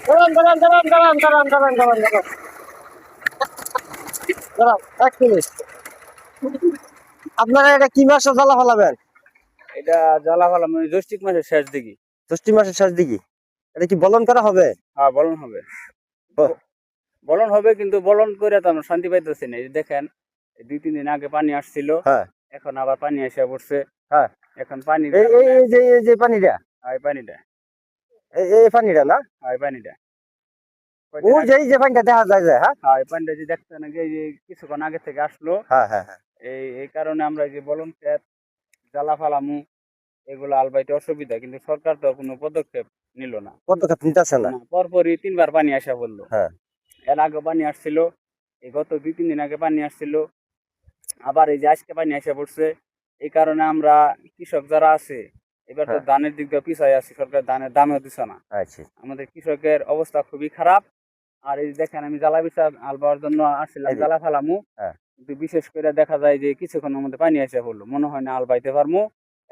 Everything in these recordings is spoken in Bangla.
দাঁড়ান দাঁড়ান দাঁড়ান দাঁড়ান দাঁড়ান দাঁড়ান দাঁড়ান দাঁড়ান দাঁড়ান 1 মিনিট। আপনারা এটা কি মাসে জ্বালা ফেলাবেন? এটা জ্বালা ফেলাম মানে জ্যৈষ্ঠ মাসের শেষ দিকে। জ্যৈষ্ঠ মাসের শেষ দিকে। এটা কি বলন করা হবে? হ্যাঁ, বলন হবে। বলন হবে, কিন্তু বলন করে তো আমরা শান্তি পাইতেছি না। এই যে দেখেন, 2-3 দিন আগে পানি আসছিল, হ্যাঁ এখন আবার পানি এসে পড়ছে। হ্যাঁ, এখন পানি এই এই এই যে পানিটা, এই পানিটা এই পানিটা না, এই পানিটা ওই যে এই যে পানিটা দেখা যায় যে, হ্যাঁ হ্যাঁ, এই পানিটা যে দেখছেন, এই যে কিছুক্ষণ আগে থেকে আসলো। হ্যাঁ হ্যাঁ হ্যাঁ। এই কারণে আমরা যে বলন ক্ষেত জ্বালা ফালামু এগুলো আলবাইতে অসুবিধা, কিন্তু সরকার তো কোনো পদক্ষেপ নিল না। পদক্ষেপ নিতেছে না। পরপরই 3বার পানি আসা বললো। হ্যাঁ, এর আগে পানি আসছিল, এই গত 2-3 দিন আগে পানি আসছিল, আবার এই যে আজকে পানি এসে পড়ছে। এই কারণে আমরা কৃষক যারা আছে, এবার তো ধানের দিক দিয়ে পিছায় আছি, সরকার ধানের দামও দিচ্ছে না। আচ্ছা। আমাদের কৃষকের অবস্থা খুবই খারাপ। আর এই যে দেখেন, আমি জ্বালা বিষা আলবার জন্য আসছিলাম, জ্বালা ফালামু, কিন্তু বিশেষ করে দেখা যায় যে কিছুক্ষণের মধ্যে পানি এসে পড়লো, মনে হয় না আল বাইতে পারবো।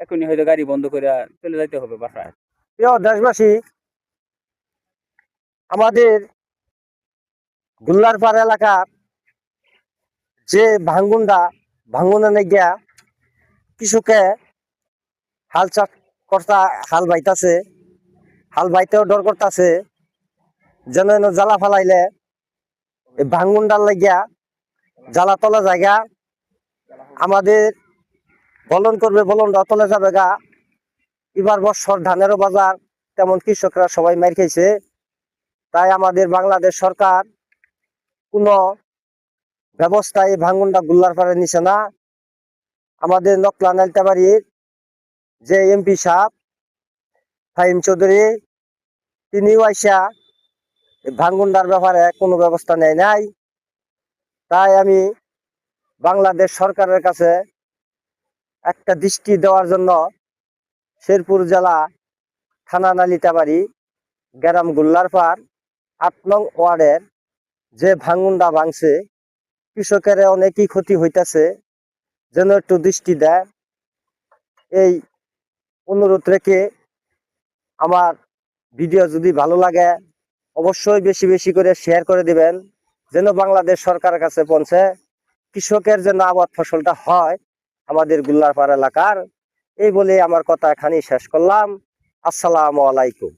এখনই হয়তো গাড়ি বন্ধ করে চলে যাইতে হবে বাসায়। প্রিয় দেশবাসী, আমাদের গুল্লারপাড় এলাকার যে ভাঙ্গুনা গিয়া কৃষকে হাল চাষ করতা, হাল বাইতাছে, হাল বাইতেও ডর করতেছে, যেন জ্বালা ফালাইলে এই ভাঙ্গুনডার লাগিয়া জ্বালা তলা জায়গা আমাদের বলন করবে, বলনটা তলে যাবে গা। এবার বছর ধানেরও বাজার তেমন, কৃষকরা সবাই মার খাইছে। তাই আমাদের বাংলাদেশ সরকার কোনো ব্যবস্থা এই ভাঙ্গুনটা গুল্লার পাড়ে নিছে না। আমাদের নকলা নাইলতাবাড়ির যে এমপি সাহেব ফাহিম চৌধুরী, তিনিও আইসা ভাঙ্গুনটার ব্যাপারে কোনো ব্যবস্থা নেয় নাই। তাই আমি বাংলাদেশ সরকারের কাছে একটা দৃষ্টি দেওয়ার জন্য শেরপুর জেলা থানা নালিতাবাড়ি গ্রাম গুল্লারপাড় 8 নং ওয়ার্ডের যে ভাঙ্গুনটা ভাঙছে, কৃষকের অনেকই ক্ষতি হইতেছে, যেন একটু দৃষ্টি দেয়, এই অনুরোধ রেখে আমার ভিডিও যদি ভালো লাগে অবশ্যই বেশি বেশি করে শেয়ার করে দিবেন, যেন বাংলাদেশ সরকারের কাছে পৌঁছে, কৃষকের যেন আবাদ ফসলটা হয় আমাদের গুল্লারপাড় এলাকার। এই বলে আমার কথা এখানেই শেষ করলাম। আসসালামু আলাইকুম।